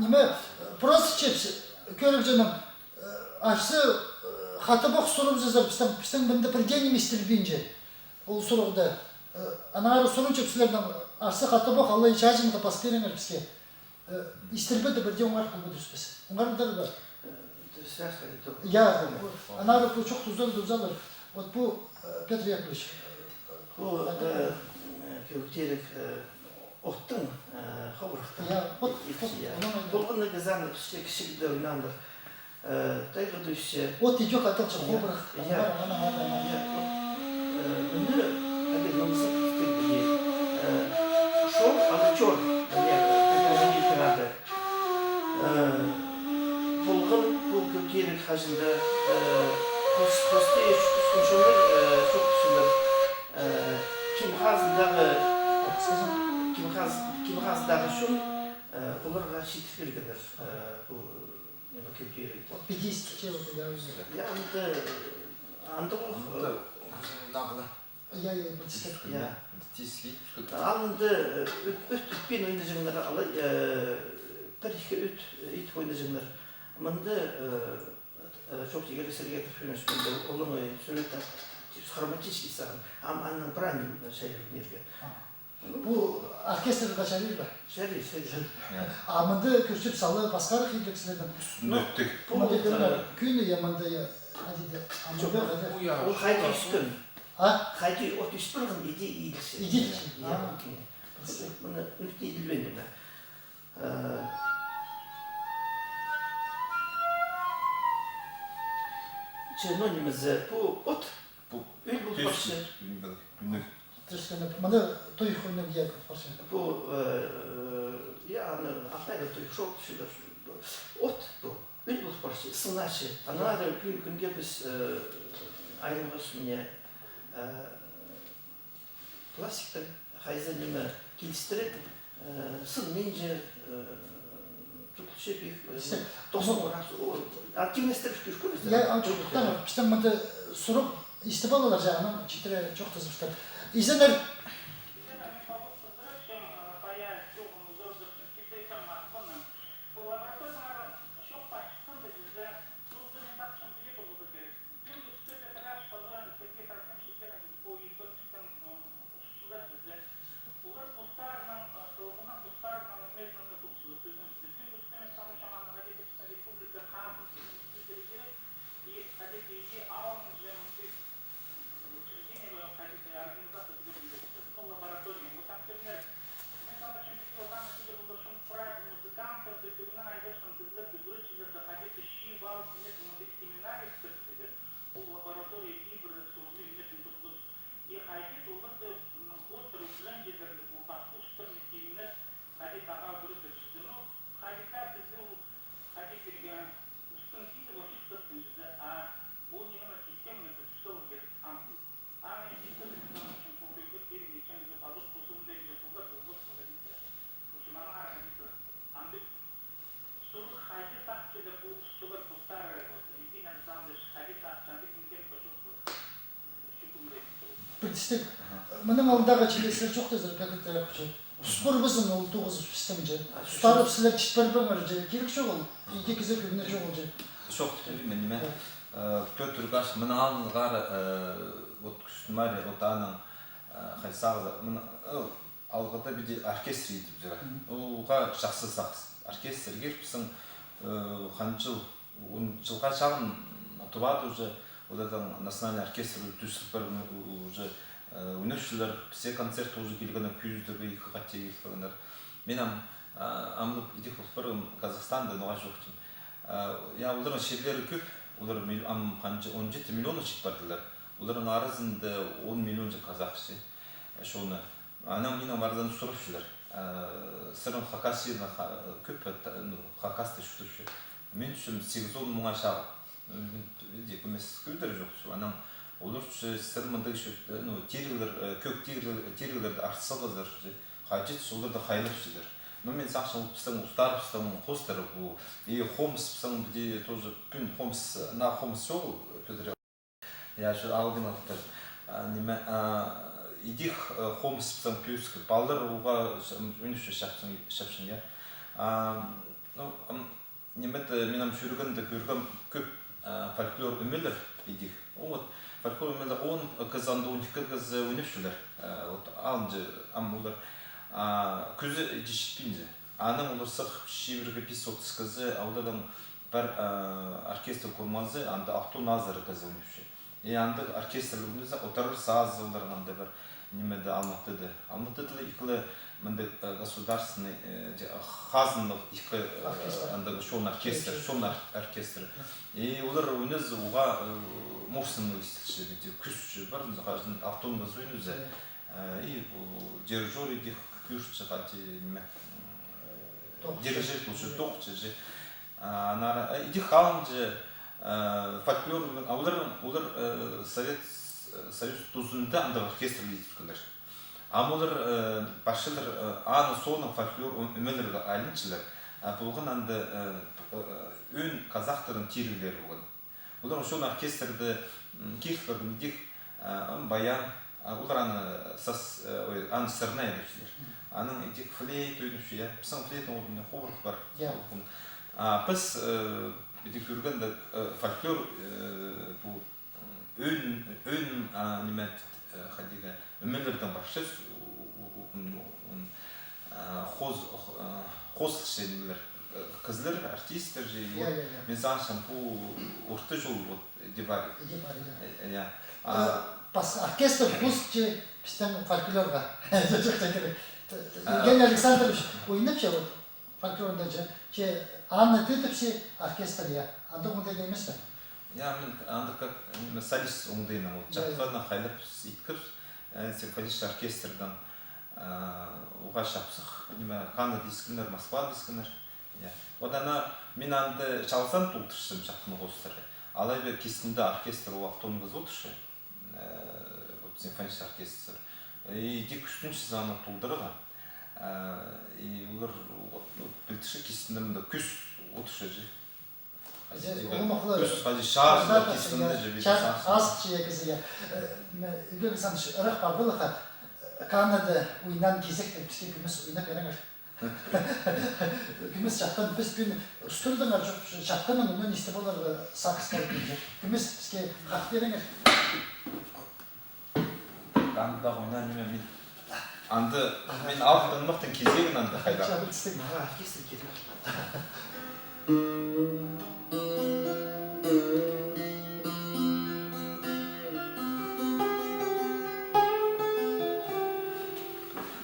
Nima просто чепс көріп жаным ашсы хатыбок сурып жазар пистен бинде преден еместер бинже. Ол сурыгда анары сурын чепсилерден ашсы хатыбок Алла ичажымда пас береңер бизге. Истербеде бірде оңар қылбы дүспес. Оңарымдар бар. Я, анары бұл çok tuzalır. Вот bu Петр Яковлевич. Bu köktelik ottun xabarıqtın. Bolğunda gazanlı kişi de oynandır. Tayga düşse. Ot идёт аталчы xabarıq. Ünlü hadi namısı istedi. Şol alıçor. Bolğun bu köktelik hacında Kosta yaşıyorlar çok düşünür. Kim hazdağı şun onlara şiddet belgeler bu nima köktelik. Bedistikçe oldu ya. Ya anda Nağlı. Ya bedistik. Ya. Tisli. Alında öt bin oynayacaklar ala bir iki it oynayacaklar. Manda çok iyi sergiye taşımış bende olur mu söyleten psixolomatik insan ama anın brand şey neydi Bu orkestr kaçarıyor mu? şey Amında köşüp salı baskar hidroksilerden. Nöttük. Bu günü yamanda ya. Hadi de amında hadi. o haydi üstün Ha? haydi o üstün idi iyisi İdi. bunu üstü idi benim Çernoнимizde bu ot Bu ül bu başı Günlük. Трешканы. Мына той хуйны я пошел. bu yani Altay'da çok şeyler ot bu ül bu başı sınaşı ana da gün biz ayrılmış mı klasikten hayzanımı geliştirip sınmayınca tutuşup dostum olarak aktivistler çıkıyor. Я анчуктан пистен мында суруп истебалалар жагынан читире жок тызыптар. Изенер Предистек. Мынын алдагы чилеслер жок дезер Петр Яковлевич. Спор біздің ол 9 системде. Старып сілер читпәрбәңір же. Керек жоқ ол. Ике кезек күнне жоқ ол же. Жоқ білмеймін неме. Петр Гаш мына алынғары вот күстімәрі вот аның қайсағызы. Алғыда біде оркестр етіп жүр. Оға жақсы сақс. Оркестр керіпсің қанчыл 10 жылға шағын тубады уже. Одан национальный оркестр түсіп уже өнершілер, все концерты уже келгені күйіздігі екі қатте келгендер. Мен амлып идек болпырым Казахстанда ноға жоқтым. Я олардың шерлері көп, олар 17 миллион шет бардылар. Олардың арызында 10 миллион же қазақшы. Шоны. Анам менің арызаны сұрыпшылар. Сырын Хакасияны көп, Хакасты шүтіпші. Мен түсім 8-10 мұңа шағы. Көмес көйдері жоқ. Анам olur sırmında şu kök tirgler artsağızdır. Hacet solda da hayırlıdır. Но мен сақшын ұлтпыстың ұлттар ұлтпыстың қостыр бұл. И Хомс ұлтпыстың біде тоже күн Хомс, на Хомс жоқ Петр. Я же алғын алықтар. Неме, идих Хомс ұлтпыстың пүйіскі балдар ұлға өніші шапшын, я. Ну, немет менің жүргенде көрген көп фольклор өмелер идих. Вот фольклор өмелер он кызанды 12 кыз өнепшілер. Вот алынжы амулар күзі дешіппенде. Аның олар сық шебірге 5-30 кызы аудадан бір оркестр көрмазы, анда Ақту Назары кызы өнепші. Анда оркестр өнезі отарыр саз оларғанда бір немеді Алматыды. Алматыды ikili мында государственный хазынлық екі андагы шон оркестр. И олар өнез оға морсынлы істілші, күш бар, автомға зойнызы. И дирижер едік күшті қати дирижер тұлшы тоқчы же. Едік қалынжы фольклор, олар Союз тұзында анда оркестр лейдікіндер. Амулар башылар аны соның фольклор өмелерге айлыншылар. Бұлғын анды өн қазақтарын тирілер бұлғын. Олар шон оркестрді кейхлердің едік баян, олар аны сырна едіпсілер. Аның едік флейт өйніші, пісің флейтің олдың қобырық бар. Біз едік көргенді фольклор бұл өн немет қадиға өмелердің башыз хоз шенілер кызлар артисттер же мен саншам бұл орта жол дебари оркестр хоз же біздің фольклорға Евгений Александрович ойнап же фольклорда же Анна Тытовши оркестр я анда ондай емес пе? Мен анда как солист оңдайынан ол жатқаннан қайлап иткір симфонический оркестрдан оға шапсық қанды дискінер, Москва дискінер. Одана мен анды шалсан тұлтыршым жатқыны қостыры. Алайбе кесінде оркестр ол автомыңыз отыршы, симфонический оркестр. Дек үстінші заны тұлдырыға. Олар білтіші кесінде мұнда күш отыршы же. Күш шаржы кесінде же бейді шаржы. Аз чия кезеге. Үйген саныш ұрық бар болыға Канада ойнан кезектен бізге күміс ойнап еріңір. Күміс жатқан біз бүн ұстырдың жатқанын ұнын есті болар сақыс қалып. Күміс бізге қақ беріңір. Канада ойнан неме мен анды мен алтын мықтың кезегін анды қайда. Жабыл түстің. Оркестр кетіп.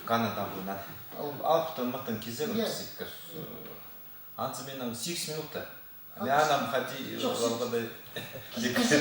Канада ойнан. Алтын мықтың кезегін түсеккір. Ансы менің 8 минутта. Мен анам қати олғадай кезек.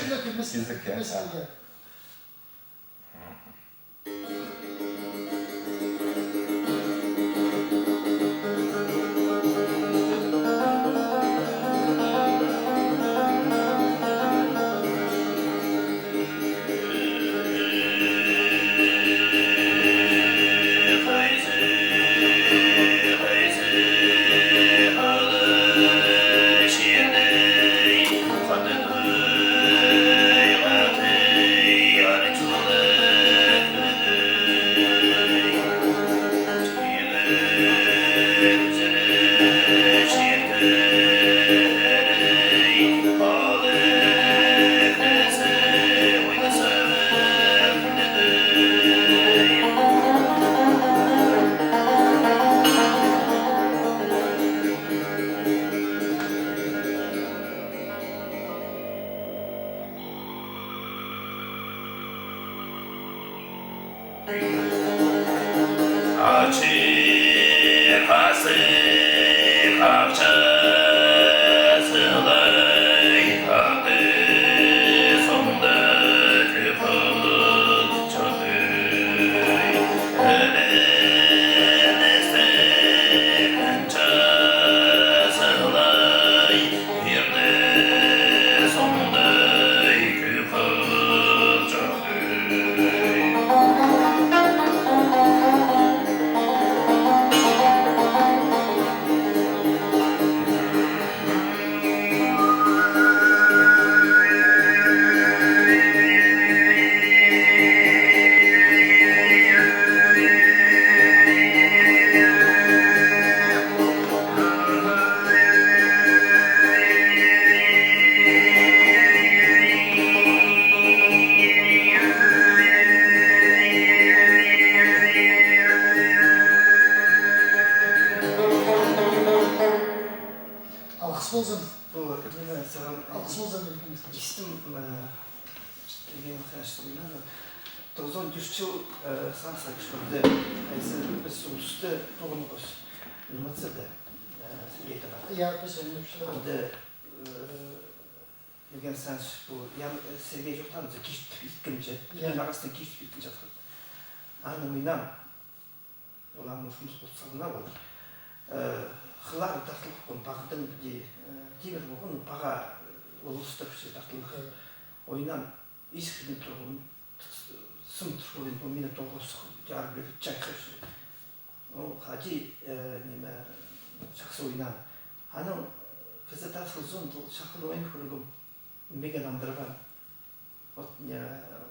Сергей Михайлович, 93 жыл санкция күшінде қайсы біз ұлысты тоғынығыз нұматсыды Сергей Тарас. Я біз өніпші. Анда Евгений Александрович, бұл Сергей жоқтанызы кештіп иткімже, бүтін арасынан кештіп иткін жатқан. Аны мойнам, олардың жұмыс болсағына болар. Қылар тартылық қон, бағыдың демір болғын, баға ұлыстық тартылық. Ойнам, ескірден тұрғын, сым тұрғын, бұл мені тоғыз жарып беріп чайқыш. Хаджи жақсы ойнам. Аның қызы тасыл зон, шақыл ойын көрігім меген андырған. Вот мне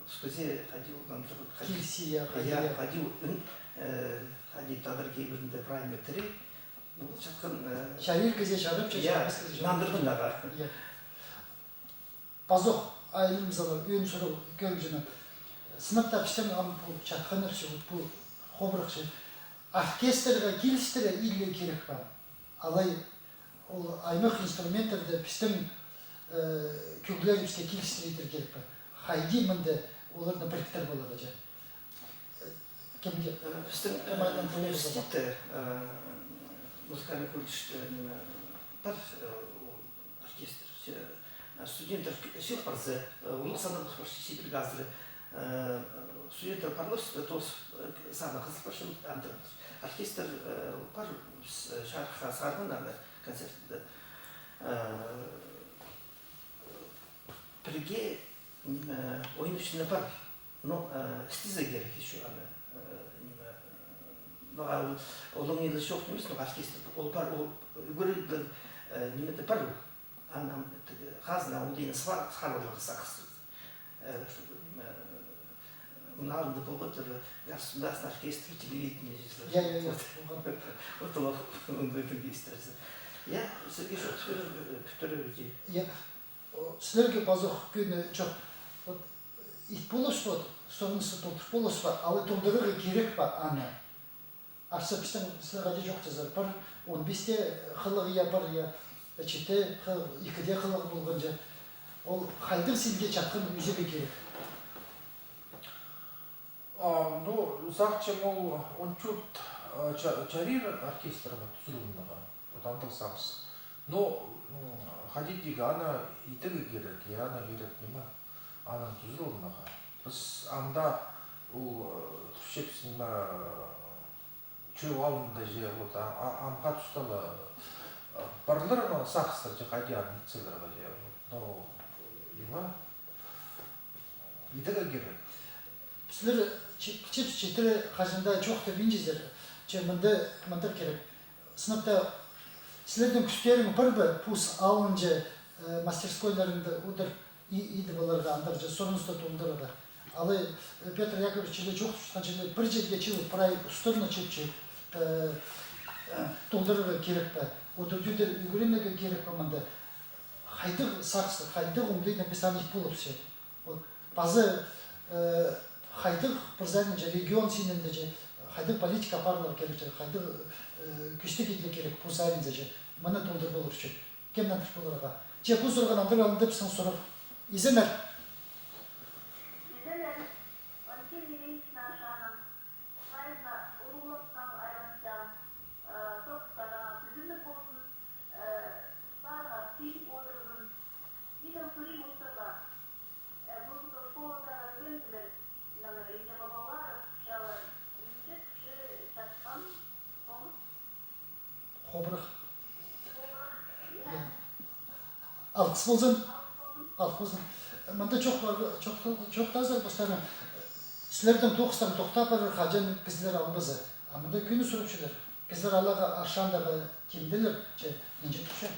сказали, ходил андырған. Килсия, Я ходил, ходил тадар кейбірінде правильно тірі. Бұл шақын... Шарир көзе шарып, нандырдың аға. Пазоқ айылымызға өн сұру көк жыны. Сыныпта піштен бұл чатқаныр ше, бұл қобырық ше. Оркестрға келістірі илге керек бар. Алай ол аймақ инструменттерді піштен көклерімізге келістірейдер керек бар. Хайди мінді олардың біріктер болады жа. Кемге? Піштен университетті музыкальный колледж бар оркестр. Студенттер шет барсы, Улықсандар башты Сибир газыры, студенттер парлос, тос саны қызып башын андырдыр. Оркестр бар шарқыға сарғын аңы концертті. Бірге ойын үшіне бар, но стиза керек еще аңы. Олың елі жоқ немес, но оркестр. Ол бар, ол көрілді немеді бар ол. Анам қазына ondayını sıkarırlar saksı. Bunların da babıdır. Государственный оркестр, телевидение. Я. Вот он выпил история. Я Сергей Шотфер, второй людей. Я. Сіздерге пазоқ күні жоқ. Ит болыс ба, сонысы толтыр болыс ба, алы толдырығы керек ба, аны. Арсы пістен радио жоқ жазар. Бір 15-те қылығы я бар, я Чите, икіде қылығы болған жа, ол қайдың сенге жатқан өзеге керек? Ну, сақчым ол он чут чарир оркестрға түзілуіндіға, отандық сақс. Но, ходить ана итігі керек, ана керек нема, анан түзілуіндіға. Біз анда ол түшепс нема чөй алында же, анға тұсталы барлар ма сақыстар же қадиян циларға же, но има итігі керек. Сіздер четірі қажында жоқты бенжіздер, че мұндыр керек. Сыныпта сіздердің күштерің бір-бір пұс алын же мастерскойларында ұдыр иді баларға андыр же соныңызда туындырады. Алы Петр Яковлевич же жоқ тұшқан жерде бір жерге чылып, бірай ұстырны чылып толдырығы керек па. Одырдүйдер үйгіренеге керек команда қайдық сақсы, қайдық оңдайына писанить болып ше. Базы қайдық бірзайын же регион сенінде же, қайдық политика парлар керек же, қайдық күшті кетілі керек пұрсайын же, мұны толдыр болыр ше. Кемнен тұрш болырға. Же бұл сұрған андыр алынды пісын сұрық. Иземер. Қобырық. Алқыс болсын. Алқыс болсын. Мұнда жоқ тазар бастаны. Сілердің тоқыстан тоқтап барыр қажан кізлер албызы. Мұнда күні сұрып жүр. Кізлер Аллаға аршандағы кемделер. Ненже түші.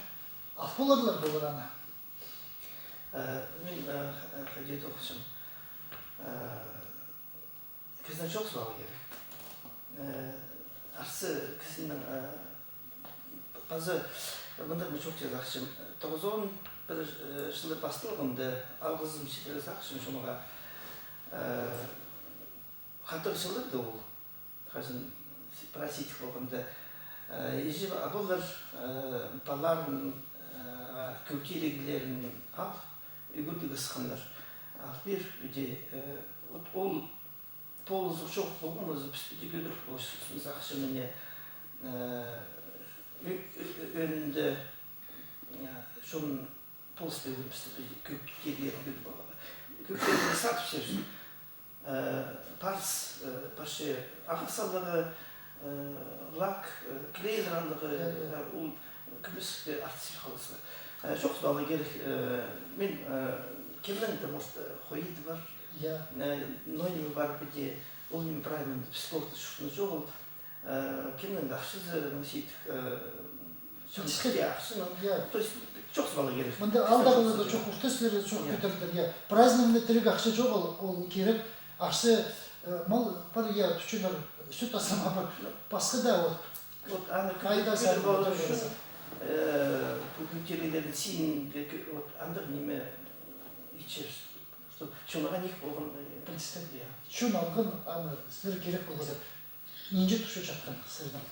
Ақ боларлар болыр ана. Мен қадет оқышым. Кіздің жоқ сұрағы керек. Арсы кізінің bazı bunlar mı çok cezakşım. Tozon bir şimdi bastırımda ağzım şifre sakşım şuna hatırşılık da ol. Hazın prasik olanda işi abullar balların kültürlerin al ügürdü kıskanlar. bir de ол полозы жоқ болған өзі піспеде көдіріп болсын ақшымыне önünde şunun post verilmişti kökleri bir baba. Kökleri satıp şey. Pars başı aksalları lak kleyranlığı ul kümüs artistik halısı. Çok bağlı gerek men kimden de может ходить var. Ya. Нойми var bir de ол неправильно спорт шутны жоқ. Kimden de aşızı носить то есть çok сыбалы керек. Мында алдағы да çok ұқты сілері çok көтерілдер. Я празднигінде тірек ақша жоқ ол керек. Ақша мал бір я түчілер сүт асама бір басқа да ол. Вот аны Қайда сәр болады bu kültürlerin sin вот андыр неме içer. Шунаға ник болған представь. Шуны алған аны сілер керек болғызып. Нинже түші жатқан сілердің.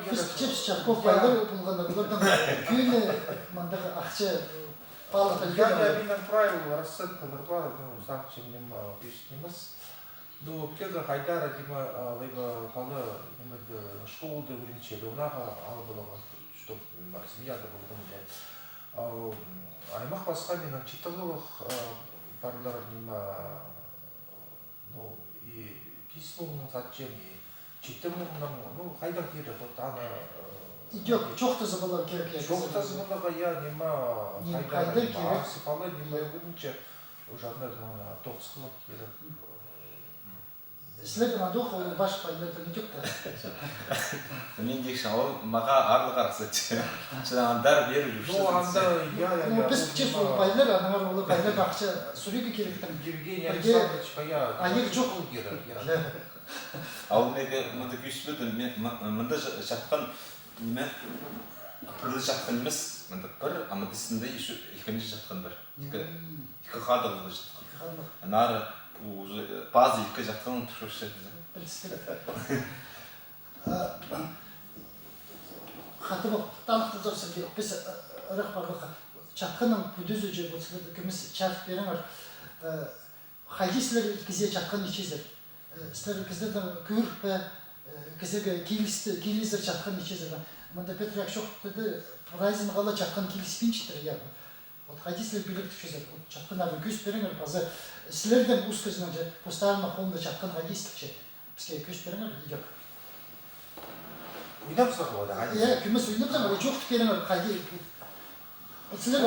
Біз чепс чарков байлар болғанда бұлардан күні мандағы ақша балық Я правил расценкалар бар, сақшы нема бешнеміз. Но плега хайдара дима лега палы немеді школды біріншелі, онаға албылығы, что семьяда болғанда. Аймақ басқа менің читалылық барлар нема, и письмоның зачем, и читымның, қайдан керек, вот ана... Жоқ тазы болар керек. Жоқ тазы боларға, я нема қайдар, нема арсипалы, нема өңінше, ожарны тоқсықлық керек. Сілердің адуқ ол баш байлардың жоқ та. Мен декші, ол маға арлық арқсы чыдағандар беріп жүрші. Біз чепс ол байлар, анағар олы байлар ақша сүрегі керектің. Евгений Александрович, аяқ жоқ ол керек. Ал неге мұнда күйіспеді, мұнда жатқан неме пырлы жатқан емес, мұнда бір, амадысында екінші жатқан бір. Екі қады олы жатқан. Нары bazı iki жатқан тұршы Хаты бұл, танықтың зорсын, біз ұрық барлығы жатқанның күдіз өже бұлсылыр, көміз чарт беріңір. Қайды сілер кізе жатқан ешезір. Сілер кіздердің көріп, кізегі кейліздер жатқан ешезір. Мұнда Петр Якшоқтыды прайзын қала жатқан кейліспеншітір. Қайды сілер білік түшезір. Жатқан арын көз беріңір. Базы сілердің ұз көзінің постарына қолында жатқан қайды естікше. Бізге көз беріңір. Идек. Ойнап сұрғы ода қайды? Иә, көмес ойнап сұрғы. Жоқты беріңір қайды. Сілер,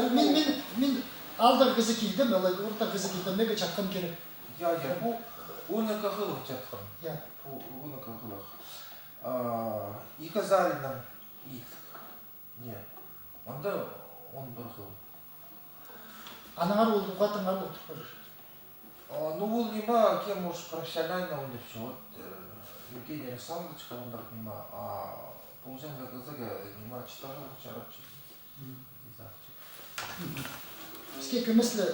мен алдар қызы келдім, орта қызы келдім, неге жатқан керек. Бұл оны қағылық жатқан. Иә. Оны қағылық. Екі зарынан иіктік. Не? Онда он бір қыл. Анаңар ол ұғатыңар отырып көрір. Ну, ол нема, кем может профессионально он все. Вот Евгений Александрович, он так нема, а полжанга казага нема читал чарапчы. Бізге көмесілі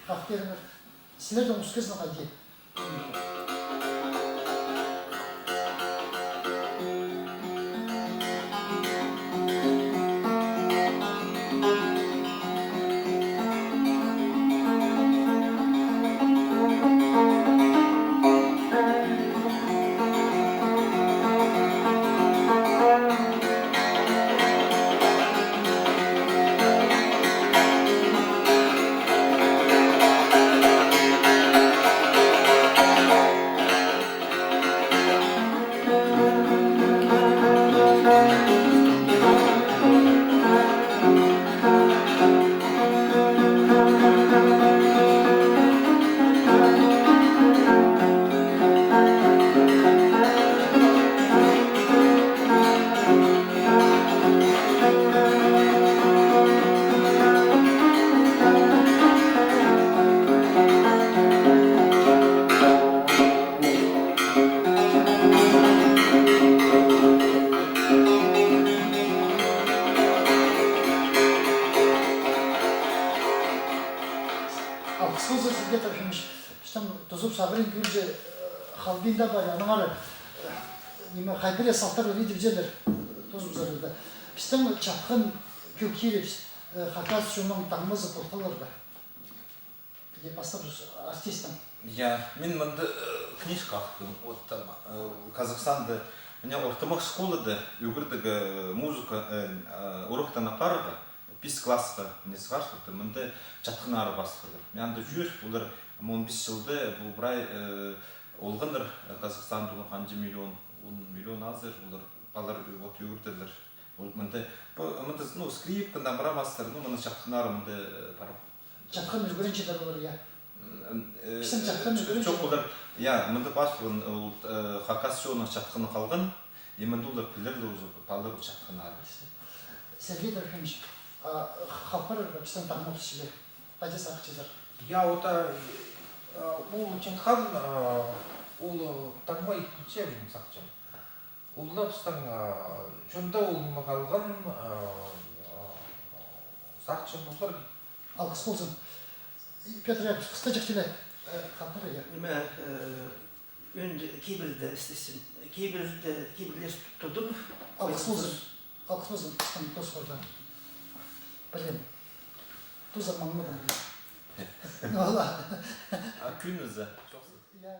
қақ беріңір. Сілердің ұз көзінің қайде? Халбинда бар, анаңары хайбіре салттар өйді бізелер тозым зарылды. Біздің чапқын көкері, хакас шуның таңмызы пулхаларда. Где поставлю артистам. Мен мынды книжка ақтым. Вот там Казахстанда меня ортамақ школада үгірдігі музыка урықтан апарыға 5 классқа не сығаршылды. Мынды жатқын ары басқырды. Мен анда жүр, олар 15 жылды бұл бұрай олғыныр Казахстанда қанжы миллион, 10 миллион азыр, олар балар үгірділер. Мынды скрипка, набыра бастыр, мына жатқын ары мынды бару. Жатқан жүргеншілер олар, я. Кісім жатқан жүргеншілер. Жоқ, олар, мынды баспын, хакас шоуның жатқыны қалған, емінді олар күлдерді өзі балар жатқын ары. Сергей Трофимович, халқар Өзбекстан таңмау себе. Қайда сақчыздар? Я ота ул Чинхан ул таңмай күтсем сақчым. Улна тұстан жонда улма қалған сақчым болар. Алғыс болсын. Петр Яковлевич, қысқа жақтелі халқар, я. Nima кейбірді істесін, кейбірлер тұрдым. Алғыс болсын. Алғыс болсын. Қысқан дос қорда. Білем. Туза маңмыдан. Ола. Күн өзі. Я.